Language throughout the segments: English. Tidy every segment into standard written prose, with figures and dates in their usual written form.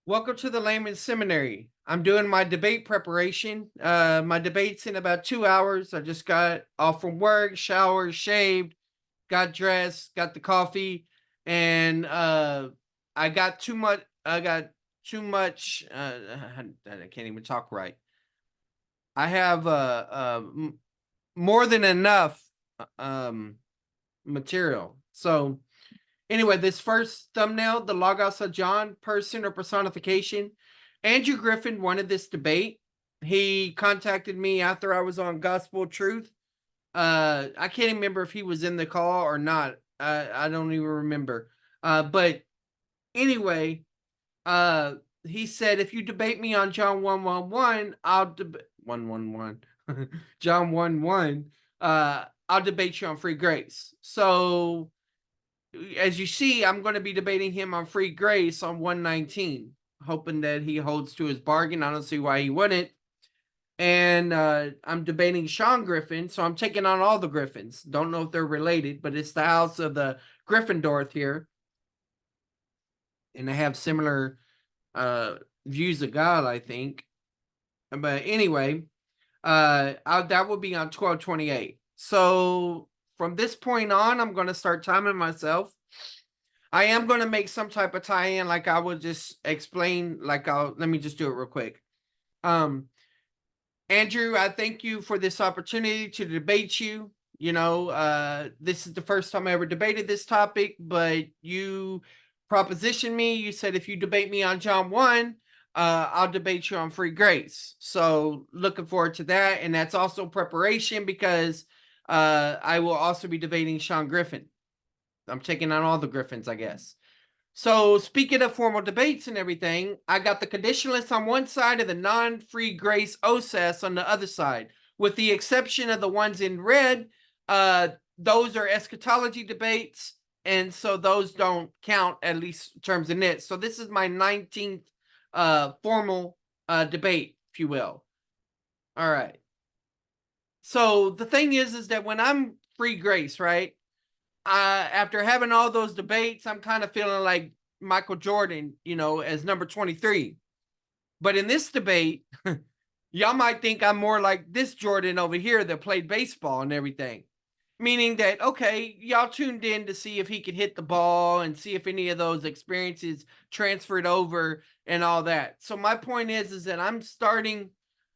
Welcome to the Layman Seminary. I'm doing my debate preparation. My debate's in about 2 hours. I just got off from work, showered, shaved, got dressed, got the coffee, and I got too much. I got too much. I can't even talk right. I have more than enough um, material. So anyway, this first thumbnail, the Logos of John, person or personification. Andrew Griffin wanted this debate. He contacted me after I was on Gospel Truth. I can't remember if he was in the call or not. I don't even remember. But anyway, uh, he said, if you debate me on John 1:1:1, I'll debate 1:1:1. John 1:1, I'll debate you on free grace. So as you see, I'm going to be debating him on free grace on 119, hoping that he holds to his bargain. I don't see why he wouldn't. And I'm debating Sean Griffin, so I'm taking on all the Griffins. Don't know if they're related, but it's the house of the Gryffindor here, and they have similar views of God, I think. But anyway, that will be on 1228. So from this point on, I'm going to start timing myself. I am going to make some type of tie-in, like I will just explain. Let me just do it real quick. Andrew, I thank you for this opportunity to debate you. This is the first time I ever debated this topic, but you propositioned me. You said if you debate me on John 1, I'll debate you on free grace. So looking forward to that. And that's also preparation because I will also be debating Sean Griffin. I'm taking on all the Griffins, I guess. So speaking of formal debates and everything, I got the conditionalists on one side and the non-free grace OSAS on the other side. With the exception of the ones in red, those are eschatology debates, and so those don't count, at least in terms of nits. So this is my 19th formal debate, if you will. All right. So the thing is that when I'm free grace, right? After having all those debates, I'm kind of feeling like Michael Jordan, as number 23. But in this debate, y'all might think I'm more like this Jordan over here that played baseball and everything. Meaning that, okay, y'all tuned in to see if he could hit the ball and see if any of those experiences transferred over and all that. So my point is that I'm starting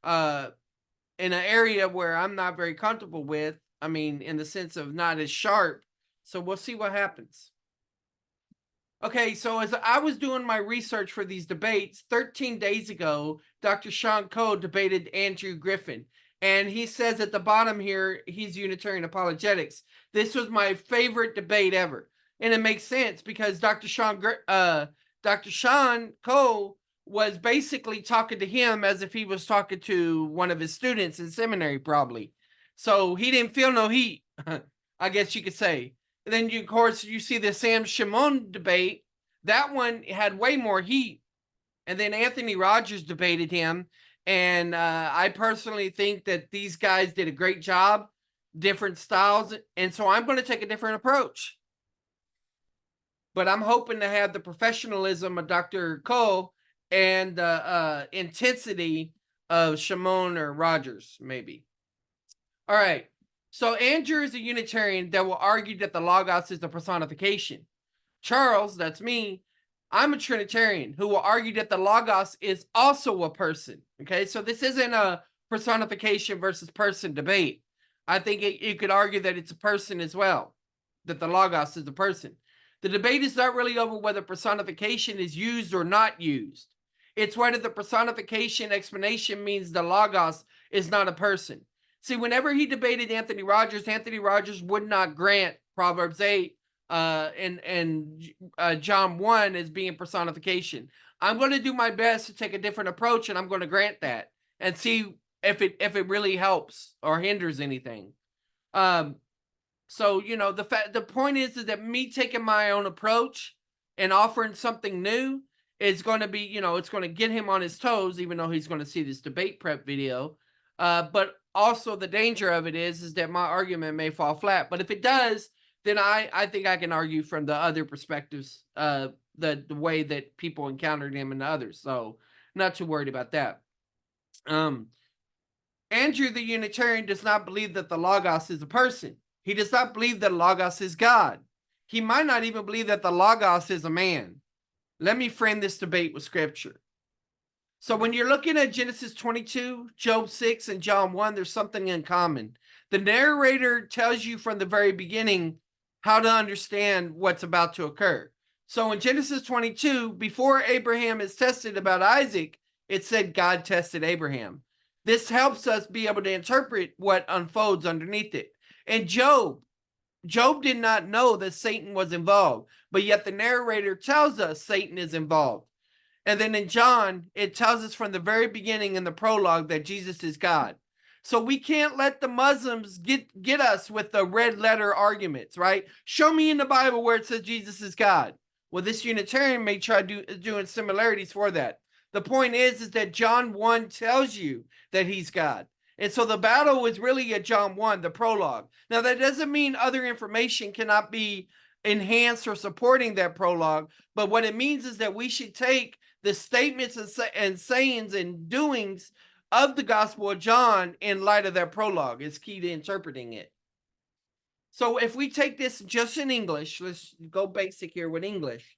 in an area where I'm not very comfortable with. I mean, in the sense of not as sharp. So we'll see what happens. Okay, so as I was doing my research for these debates, 13 days ago, Dr. Sean Coe debated Andrew Griffin. And he says at the bottom here, he's Unitarian apologetics. This was my favorite debate ever. And it makes sense because Dr. Sean Coe was basically talking to him as if he was talking to one of his students in seminary, probably. So he didn't feel no heat, I guess you could say. And then, of course, you see the Sam Shimon debate. That one had way more heat. And then Anthony Rogers debated him. And I personally think that these guys did a great job, different styles. And so I'm going to take a different approach. But I'm hoping to have the professionalism of Dr. Cole and the intensity of Shimon or Rogers, maybe. All right. So Andrew is a Unitarian that will argue that the Logos is the personification. Charles, that's me, I'm a Trinitarian who will argue that the Logos is also a person. Okay, so this isn't a personification versus person debate. I think you could argue that it's a person as well, that the Logos is a person. The debate is not really over whether personification is used or not used. It's whether the personification explanation means the Logos is not a person. See, whenever he debated Anthony Rogers would not grant Proverbs 8 and John 1 as being personification. I'm going to do my best to take a different approach, and I'm going to grant that and see if it really helps or hinders anything. So the point is that me taking my own approach and offering something new is going to be, it's going to get him on his toes, even though he's going to see this debate prep video. But also the danger of it is that my argument may fall flat. But if it does, then I think I can argue from the other perspectives the way that people encountered him and others. So not too worried about that. Andrew the Unitarian does not believe that the Logos is a person. He does not believe that Logos is God. He might not even believe that the Logos is a man. Let me frame this debate with scripture. So when you're looking at Genesis 22, Job 6, and John 1, there's something in common. The narrator tells you from the very beginning how to understand what's about to occur. So in Genesis 22, before Abraham is tested about Isaac, it said God tested Abraham. This helps us be able to interpret what unfolds underneath it. And Job did not know that Satan was involved, but yet the narrator tells us Satan is involved. And then in John, it tells us from the very beginning in the prologue that Jesus is God. So we can't let the Muslims get us with the red letter arguments, right? Show me in the Bible where it says Jesus is God. Well, this Unitarian may try doing similarities for that. The point is that John 1 tells you that he's God. And so the battle is really at John 1, the prologue. Now, that doesn't mean other information cannot be enhanced or supporting that prologue, but what it means is that we should take the statements and sayings and doings of the Gospel of John in light of that prologue. Is key to interpreting it. So if we take this just in English, let's go basic here with English.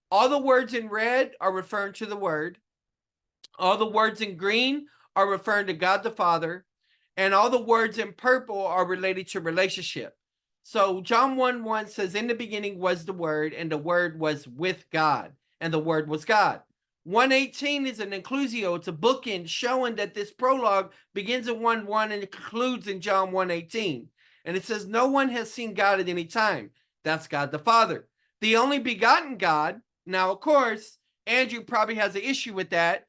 All the words in red are referring to the Word. All the words in green are referring to God the Father, and all the words in purple are related to relationship. So John 1:1 says, in the beginning was the Word, and the Word was with God, and the Word was God. 1:18 is an inclusio. It's a bookend showing that this prologue begins in 1:1 and it concludes in John 1:18. And it says, no one has seen God at any time. That's God the Father. The only begotten God. Now, of course, Andrew probably has an issue with that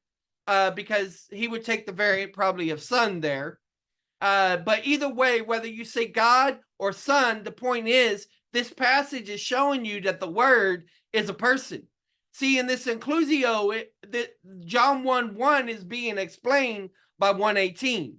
because he would take the variant probably of Son there. But either way, whether you say God or Son, the point is this passage is showing you that the Word is a person. See, in this inclusio, John 1:1 is being explained by 1:18.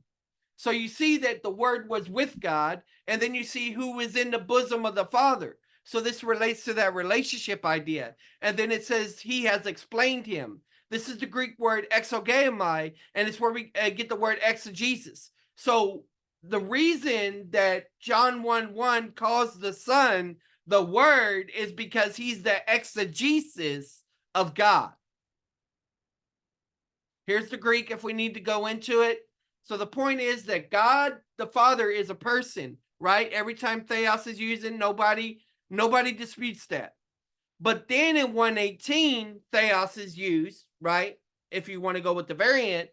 So you see that the Word was with God, and then you see who is in the bosom of the Father. So this relates to that relationship idea. And then it says he has explained him. This is the Greek word exogeomai, and it's where we get the word exegesis. So the reason that John 1:1 calls the Son the Word is because he's the exegesis of God. Here's the Greek if we need to go into it. So the point is that God the Father is a person, right? Every time theos is used, nobody disputes that. But then in 1:18, theos is used, right? If you want to go with the variant.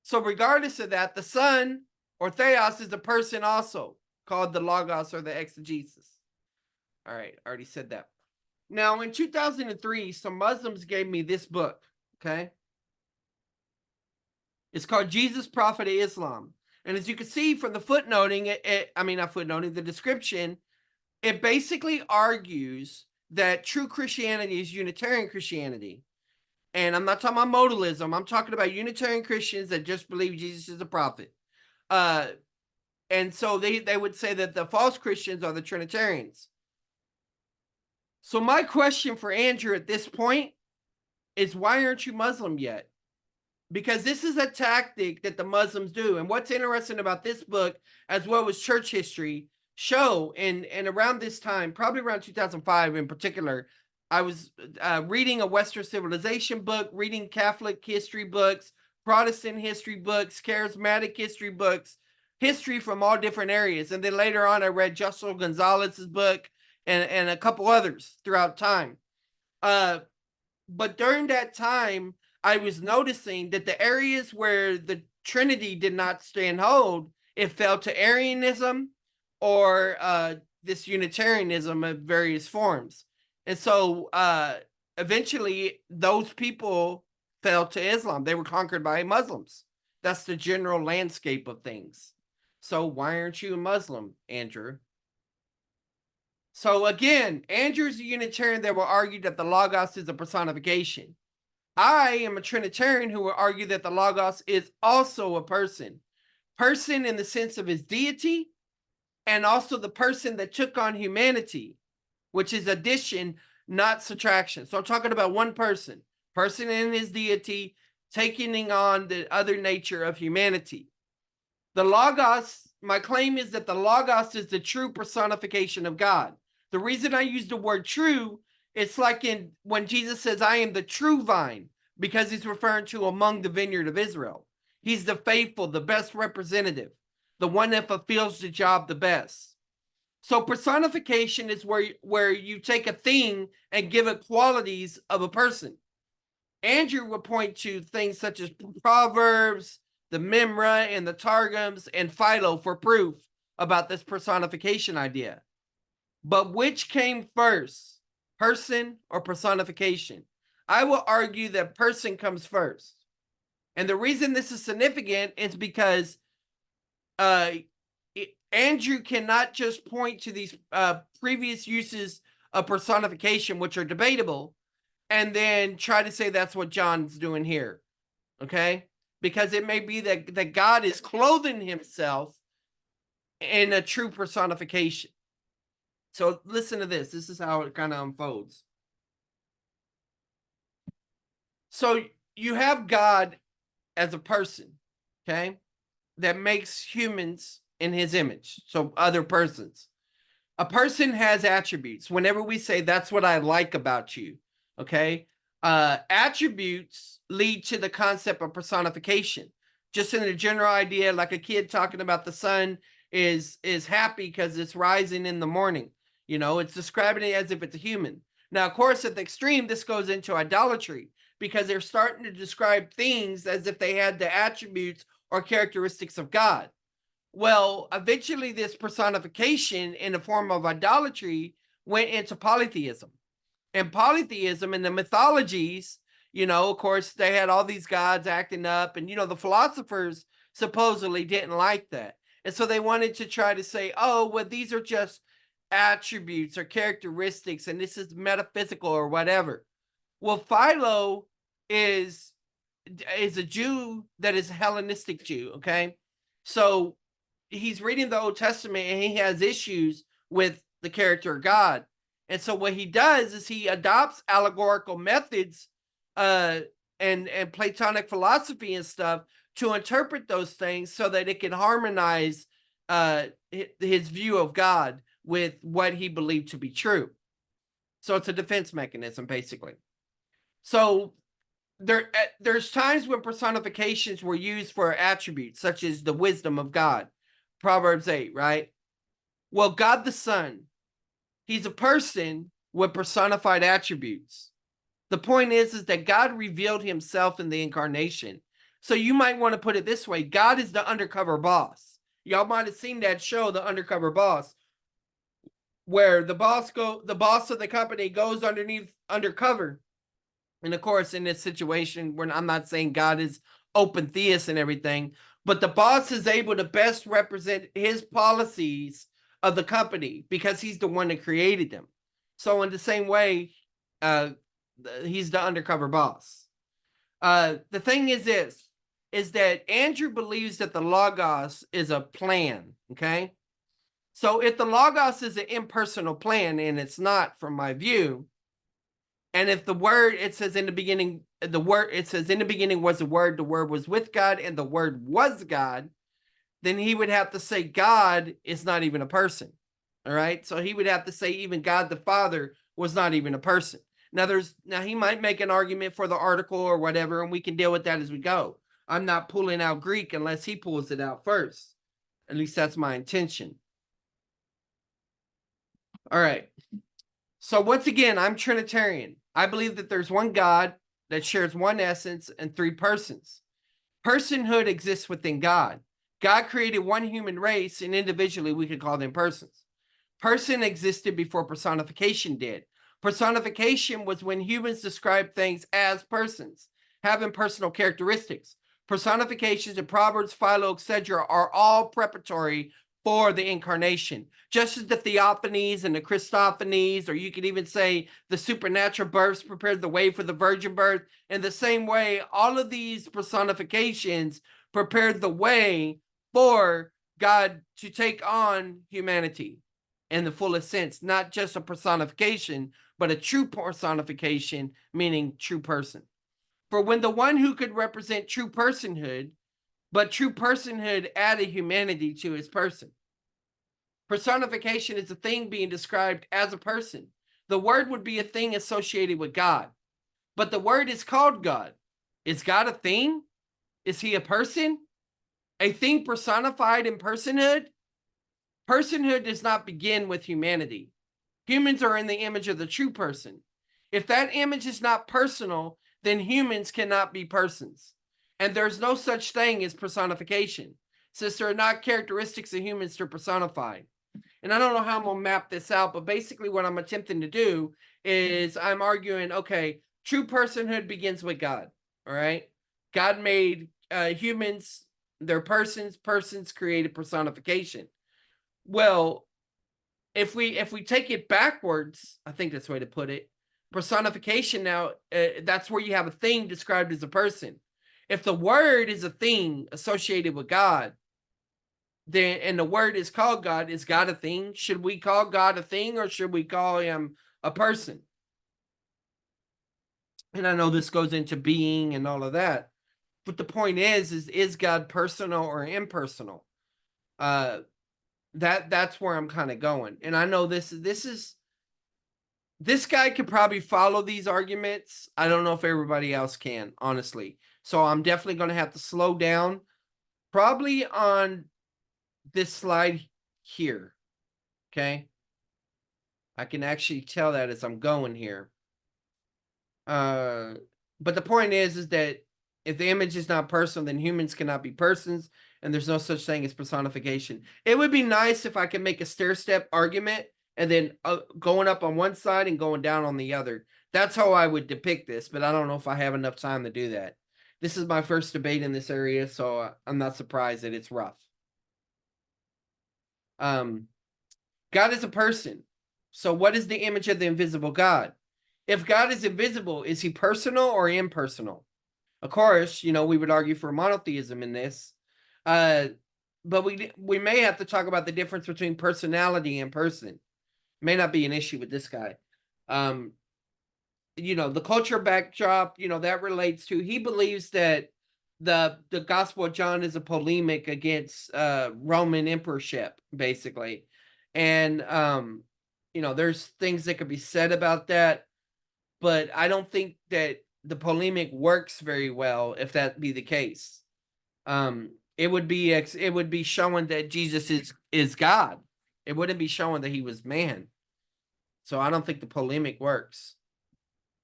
So regardless of that, the Son or theos is a person also, called the Logos or the exegesis. All right, I already said that. Now, in 2003, some Muslims gave me this book, okay? It's called Jesus, Prophet of Islam. And as you can see from the footnoting, the description, it basically argues that true Christianity is Unitarian Christianity. And I'm not talking about modalism. I'm talking about Unitarian Christians that just believe Jesus is a prophet. And so they would say that the false Christians are the Trinitarians. So my question for Andrew at this point is, why aren't you Muslim yet? Because this is a tactic that the Muslims do. And what's interesting about this book, as well as church history, show, and around this time, probably around 2005 in particular, I was reading a Western civilization book, reading Catholic history books, Protestant history books, charismatic history books, history from all different areas. And then later on, I read Joshua Gonzalez's book and a couple others throughout time. But during that time, I was noticing that the areas where the Trinity did not stand hold, it fell to Arianism or this Unitarianism of various forms. And so eventually those people fell to Islam. They were conquered by Muslims. That's the general landscape of things. So why aren't you a Muslim, Andrew? So again, Andrew's a Unitarian that will argue that the Logos is a personification. I am a Trinitarian who will argue that the Logos is also a person. Person in the sense of his deity, and also the person that took on humanity, which is addition. not subtraction. So I'm talking about one person in his deity taking on the other nature of humanity. The Logos, my claim is that the Logos is the true personification of God. The reason I use the word true, it's like when Jesus says, I am the true vine, because he's referring to among the vineyard of Israel. He's the faithful, the best representative, the one that fulfills the job the best. So personification is where you take a thing and give it qualities of a person. Andrew would point to things such as Proverbs, the Memra, and the Targums, and Philo for proof about this personification idea. But which came first, person or personification? I will argue that person comes first. And the reason this is significant is because Andrew cannot just point to these previous uses of personification, which are debatable, and then try to say that's what John's doing here. Okay? Because it may be that God is clothing himself in a true personification. So listen to this. This is how it kind of unfolds. So you have God as a person, okay, that makes humans in his image. So other persons. A person has attributes. Whenever we say that's what I like about you, okay, attributes lead to the concept of personification. Just in the general idea, like a kid talking about the sun is happy because it's rising in the morning. You know, it's describing it as if it's a human. Now, of course, at the extreme, this goes into idolatry because they're starting to describe things as if they had the attributes or characteristics of God. Well, eventually this personification in the form of idolatry went into polytheism. And polytheism in the mythologies, you know, of course, they had all these gods acting up, and, you know, the philosophers supposedly didn't like that. And so they wanted to try to say, oh, well, these are just attributes or characteristics, and this is metaphysical or whatever. Well, Philo is a Jew that is a Hellenistic Jew, okay? So he's reading the Old Testament and he has issues with the character of God. And so what he does is he adopts allegorical methods and Platonic philosophy and stuff to interpret those things so that it can harmonize his view of God with what he believed to be true. So it's a defense mechanism, basically. So there's times when personifications were used for attributes, such as the wisdom of God. Proverbs 8, right? Well, God the Son, he's a person with personified attributes. The point is that God revealed himself in the incarnation. So you might want to put it this way. God is the undercover boss. Y'all might have seen that show, The Undercover Boss, where the boss of the company goes undercover. And of course, in this situation, I'm not saying God is open theist and everything, but the boss is able to best represent his policies of the company because he's the one that created them. So in the same way, he's the undercover boss. The thing is that Andrew believes that the Logos is a plan, okay? So if the Logos is an impersonal plan, and it's not from my view, and if the word, it says in the beginning was the word was with God, and the word was God, then he would have to say God is not even a person. All right. So he would have to say even God the Father was not even a person. Now he might make an argument for the article or whatever, and we can deal with that as we go. I'm not pulling out Greek unless he pulls it out first. At least that's my intention. All right. So once again, I'm Trinitarian. I believe that there's one God that shares one essence and three persons. Personhood exists within God. God created one human race, and individually we could call them persons. Person existed before personification did. Personification was when humans described things as persons, having personal characteristics. Personifications in Proverbs, Philo, etc. are all preparatory for the incarnation. Just as the theophanies and the Christophanies, or you could even say the supernatural births prepared the way for the virgin birth, in the same way, all of these personifications prepared the way for God to take on humanity in the fullest sense, not just a personification, but a true personification, meaning true person. For when the one who could represent true personhood, but true personhood added humanity to his person. Personification is a thing being described as a person. The word would be a thing associated with God, but the word is called God. Is God a thing? Is he a person? A thing personified in personhood? Personhood does not begin with humanity. Humans are in the image of the true person. If that image is not personal, then humans cannot be persons. And there's no such thing as personification, since there are not characteristics of humans to personify. And I don't know how I'm going to map this out, but basically what I'm attempting to do is I'm arguing, okay, true personhood begins with God, all right? God made humans, they're persons, persons created personification. Well, if we take it backwards, I think that's the way to put it. Personification now, that's where you have a thing described as a person. If the word is a thing associated with God, then and the word is called God, is God a thing? Should we call God a thing or should we call him a person? And I know this goes into being and all of that, but the point is God personal or impersonal? That's where I'm kind of going. And I know this guy could probably follow these arguments. I don't know if everybody else can, honestly. So I'm definitely going to have to slow down, probably on this slide here. Okay. I can actually tell that as I'm going here. But the point is that if the image is not personal, then humans cannot be persons, and there's no such thing as personification. It would be nice if I could make a stair-step argument and then going up on one side and going down on the other. That's how I would depict this, but I don't know if I have enough time to do that. This is my first debate in this area, so I'm not surprised that it's rough. God is a person. So what is the image of the invisible God? If God is invisible, is he personal or impersonal? Of course, we would argue for monotheism in this. But we may have to talk about the difference between personality and person. May not be an issue with this guy. The culture backdrop, that relates to, he believes that the Gospel of John is a polemic against Roman emperorship, basically. And there's things that could be said about that, but I don't think that the polemic works very well if that be the case. It would be showing that Jesus is God. It wouldn't be showing that he was man. So I don't think the polemic works.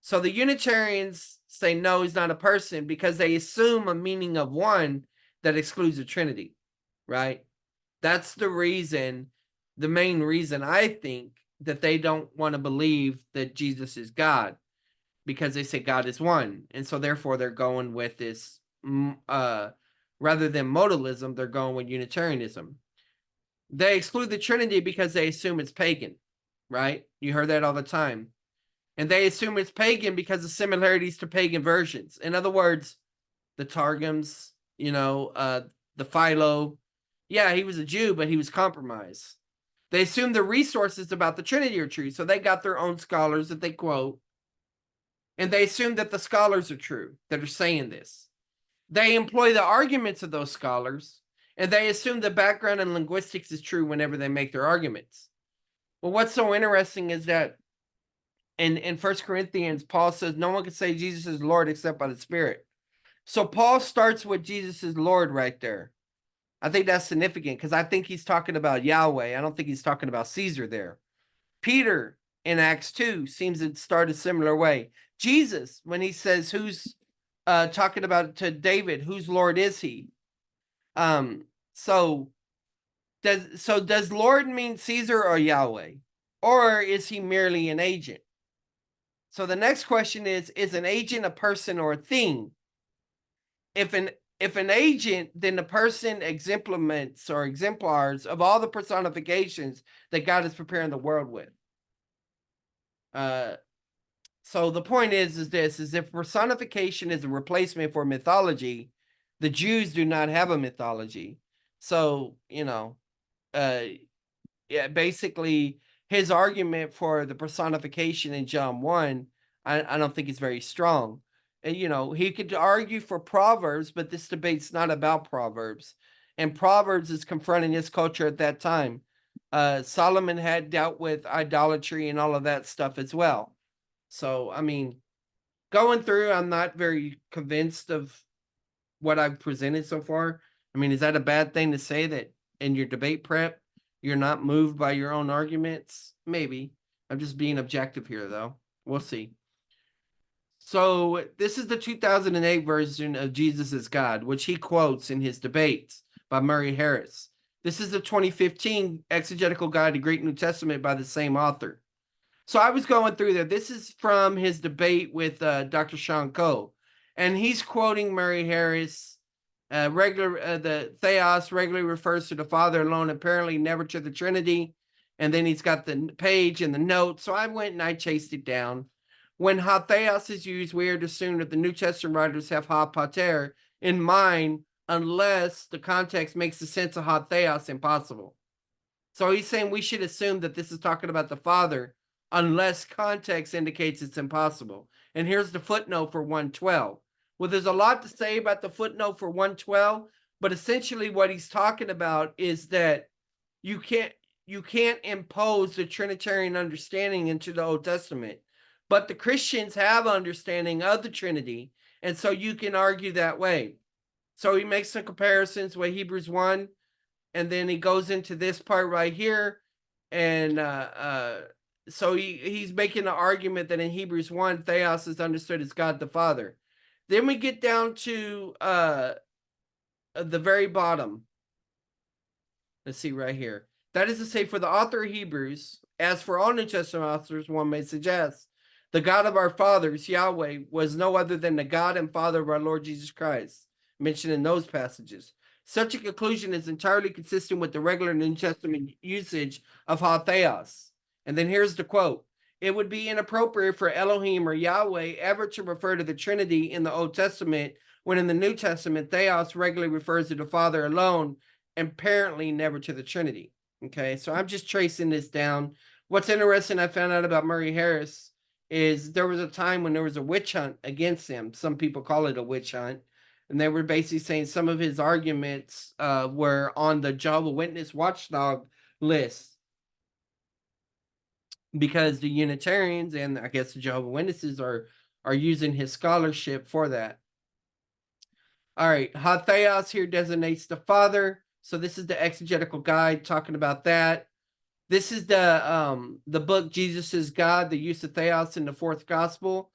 So the Unitarians say no, he's not a person because they assume a meaning of one that excludes the Trinity, right? That's the main reason I think that they don't want to believe that Jesus is God, because they say God is one. And so therefore they're going with this, rather than modalism, they're going with Unitarianism. They exclude the Trinity because they assume it's pagan, right? You heard that all the time. And they assume it's pagan because of similarities to pagan versions. In other words, the Targums, the Philo. Yeah, he was a Jew, but he was compromised. They assume the resources about the Trinity are true, so they got their own scholars that they quote. And they assume that the scholars are true that are saying this. They employ the arguments of those scholars, and they assume the background in linguistics is true whenever they make their arguments. Well, what's so interesting is that in 1 Corinthians, Paul says no one can say Jesus is Lord except by the Spirit. So Paul starts with Jesus is Lord right there. I think that's significant because I think he's talking about Yahweh. I don't think he's talking about Caesar there. Peter in Acts 2 seems to start a similar way. Jesus, when he says who's talking about to David, whose Lord is he? So does Lord mean Caesar or Yahweh? Or is he merely an agent? So the next question is an agent a person or a thing? If an agent, then the person exemplaments or exemplars of all the personifications that God is preparing the world with. So the point is if personification is a replacement for mythology, the Jews do not have a mythology. So, basically his argument for the personification in John 1, I don't think is very strong. And, he could argue for Proverbs, but this debate's not about Proverbs. And Proverbs is confronting his culture at that time. Solomon had dealt with idolatry and all of that stuff as well. So, I mean, going through, I'm not very convinced of what I've presented so far. I mean, is that a bad thing to say, that in your debate prep, you're not moved by your own arguments? Maybe. I'm just being objective here, though. We'll see. So this is the 2008 version of Jesus is God, which he quotes in his debates by Murray Harris. This is the 2015 Exegetical Guide to Greek New Testament by the same author. So I was going through there. This is from his debate with Dr. Sean Coe, and he's quoting Murray Harris. The theos regularly refers to the Father alone, apparently never to the Trinity. And then he's got the page and the note. So I went and I chased it down. When ha theos is used, we are to assume that the New Testament writers have ha pater in mind, unless the context makes the sense of ha theos impossible. So he's saying we should assume that this is talking about the Father, unless context indicates it's impossible. And here's the footnote for 112. Well, there's a lot to say about the footnote for 112, but essentially what he's talking about is that you can't impose the Trinitarian understanding into the Old Testament, but the Christians have understanding of the Trinity, and so you can argue that way. So he makes some comparisons with Hebrews 1, and then he goes into this part right here, and so he's making an argument that in Hebrews 1, theos is understood as God the Father. Then we get down to the very bottom. Let's see right here. That is to say, for the author of Hebrews, as for all New Testament authors, one may suggest, the God of our fathers, Yahweh, was no other than the God and Father of our Lord Jesus Christ, mentioned in those passages. Such a conclusion is entirely consistent with the regular New Testament usage of ha theos. And then here's the quote. It would be inappropriate for Elohim or Yahweh ever to refer to the Trinity in the Old Testament, when in the New Testament, theos regularly refers to the Father alone, and apparently never to the Trinity. Okay, so I'm just tracing this down. What's interesting, I found out about Murray Harris, is there was a time when there was a witch hunt against him. Some people call it a witch hunt. And they were basically saying some of his arguments were on the Jehovah's Witness watchdog list, because the Unitarians and I guess the Jehovah's Witnesses are using his scholarship for that. All right, ha theos here designates the Father. So this is the exegetical guide talking about that. This is the book Jesus is God, the use of theos in the fourth gospel,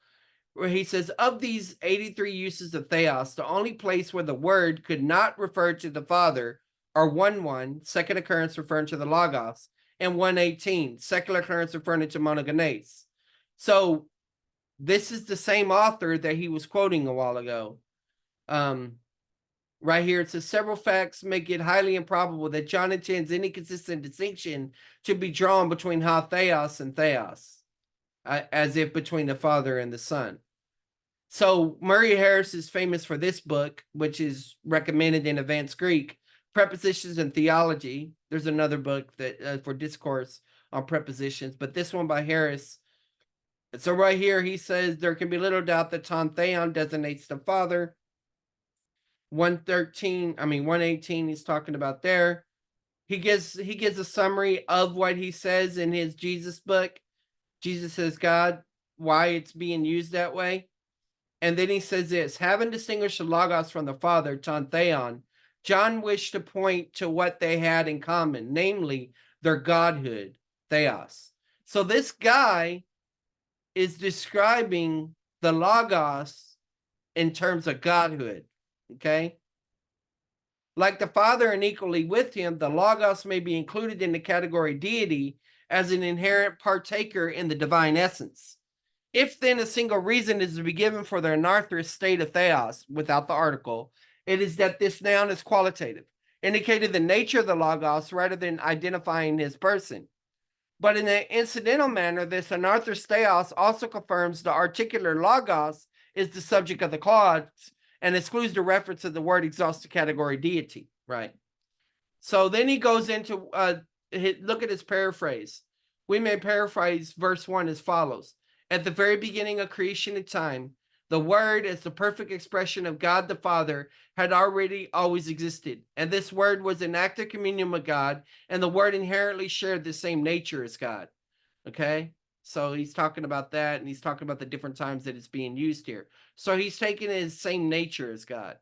where he says, of these 83 uses of theos, the only place where the word could not refer to the Father are 1:1, second occurrence referring to the Logos, and 1:18, second occurrence referring to monogenes. So this is the same author that he was quoting a while ago. Right here, it says several facts make it highly improbable that John intends any consistent distinction to be drawn between ha theos and theos, as if between the Father and the Son. So Murray Harris is famous for this book, which is recommended in Advanced Greek, Prepositions and Theology. There's another book that for discourse on prepositions, but this one by Harris. So right here, he says there can be little doubt that ton theon designates the Father. 118, he's talking about there. He gives a summary of what he says in his Jesus book, Jesus is God, why it's being used that way. And then he says this, having distinguished the Logos from the Father, ton theon, John wished to point to what they had in common, namely their godhood, theos. So this guy is describing the Logos in terms of godhood, okay? Like the Father and equally with him, the Logos may be included in the category deity as an inherent partaker in the divine essence. If then a single reason is to be given for the anarthrous state of theos, without the article, it is that this noun is qualitative, indicating the nature of the Logos rather than identifying his person. But in an incidental manner, this anarthrous theos also confirms the articular Logos is the subject of the clause and excludes the reference of the word exhaustive category deity, right? So then he goes into, look at his paraphrase. We may paraphrase verse 1 as follows. At the very beginning of creation and time, the Word, as the perfect expression of God the Father, had already always existed. And this Word was in active communion with God, and the Word inherently shared the same nature as God. Okay? So he's talking about that, and he's talking about the different times that it's being used here. So he's taking his same nature as God.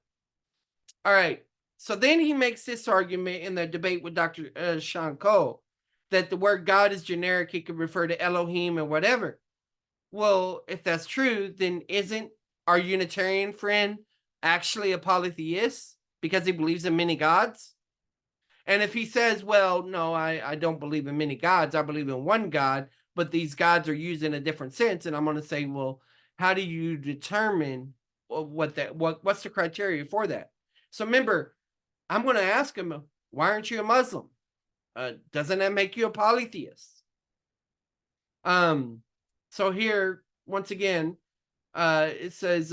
All right. So then he makes this argument in the debate with Dr. Sean Cole that the word God is generic. He could refer to Elohim and whatever. Well, if that's true, then isn't our Unitarian friend actually a polytheist because he believes in many gods? And if he says, well, no, I don't believe in many gods, I believe in one God, but these gods are used in a different sense. And I'm going to say, well, how do you determine what's the criteria for that? So remember, I'm going to ask him, why aren't you a Muslim? Doesn't that make you a polytheist? So here, once again, it says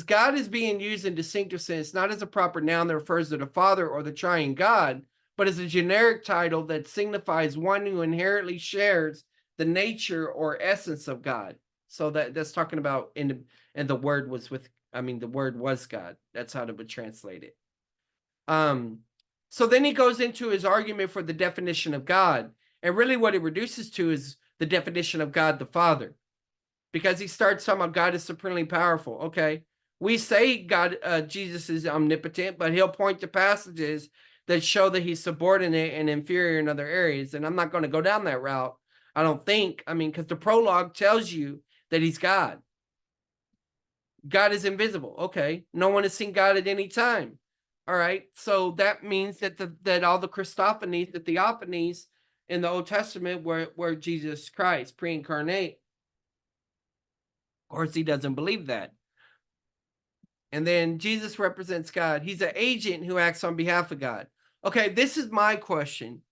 God is being used in distinctive sense, not as a proper noun that refers to the Father or the triune God, but as a generic title that signifies one who inherently shares the nature or essence of God. So that's talking about and the word was with, I mean, the word was God. That's how it would translate it. So then he goes into his argument for the definition of God. And really what it reduces to is the definition of God the Father. Because he starts talking about God is supremely powerful. Okay. We say God, Jesus is omnipotent, but he'll point to passages that show that he's subordinate and inferior in other areas. And I'm not going to go down that route. I don't think. I mean, because the prologue tells you that he's God. God is invisible. Okay. No one has seen God at any time. All right. So that means that that all the Christophanies, the theophanies in the Old Testament were Jesus Christ, pre-incarnate. Of course, he doesn't believe that. And then Jesus represents God. He's an agent who acts on behalf of God. Okay, this is my question.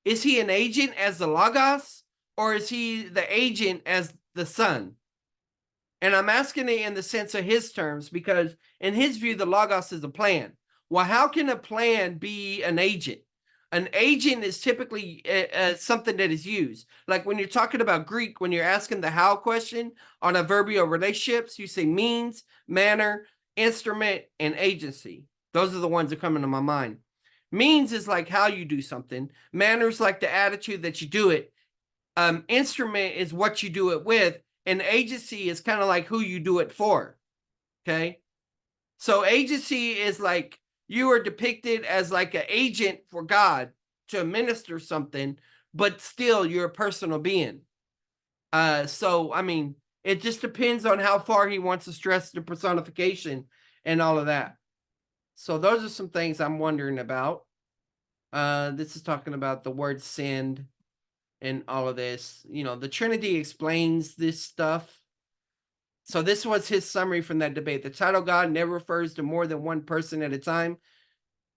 Is he an agent as the Logos, or is he the agent as the Son? And I'm asking it in the sense of his terms because in his view, the Logos is a plan. Well, how can a plan be an agent? An agent is typically something that is used. Like when you're talking about Greek, when you're asking the how question on adverbial relationships, you say means, manner, instrument, and agency. Those are the ones that come into my mind. Means is like how you do something. Manner is like the attitude that you do it. Instrument is what you do it with. And agency is kind of like who you do it for. Okay. So agency is like you are depicted as like an agent for God to administer something, but still you're a personal being. So I mean, it just depends on how far he wants to stress the personification and all of that. So those are some things I'm wondering about. This is talking about the word send and all of this. You know, the Trinity explains this stuff. So this was his summary from that debate. The title God never refers to more than one person at a time.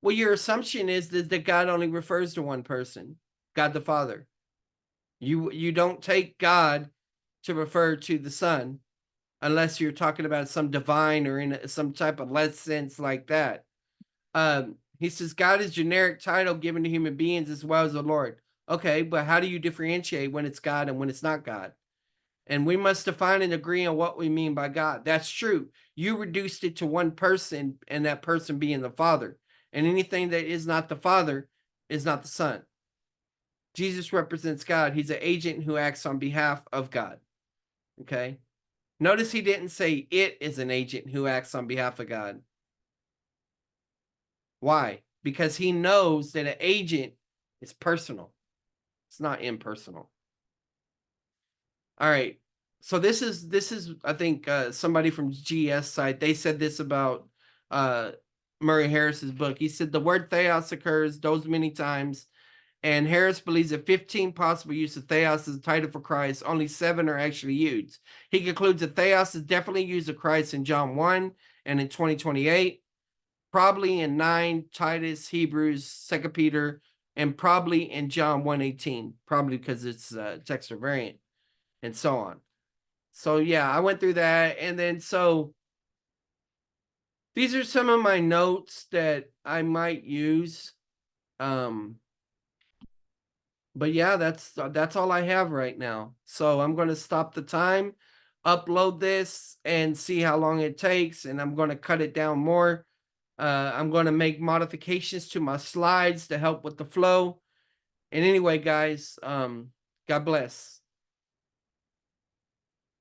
Well, your assumption is that God only refers to one person, God the Father. You don't take God to refer to the Son unless you're talking about some divine or in some type of less sense like that. He says God is generic title given to human beings as well as the Lord. Okay, but how do you differentiate when it's God and when it's not God? And we must define and agree on what we mean by God. That's true. You reduced it to one person, and that person being the Father. And anything that is not the Father is not the Son. Jesus represents God. He's an agent who acts on behalf of God. Okay. Notice he didn't say it is an agent who acts on behalf of God. Why? Because he knows that an agent is personal. It's not impersonal. All right. So this is I think somebody from GS side, they said this about Murray Harris's book. He said the word theos occurs those many times, and Harris believes that 15 possible use of theos as a title for Christ, only 7 are actually used. He concludes that theos is definitely used of Christ in John 1 and in 2028, probably in 9, Titus, Hebrews, 2 Peter, and probably in John 1:18, probably because it's text or variant, and so on. So yeah, I went through that, and then so these are some of my notes that I might use. But yeah, that's all I have right now. So I'm going to stop the time, upload this, and see how long it takes, and I'm going to cut it down more. I'm going to make modifications to my slides to help with the flow. And anyway, guys, God bless.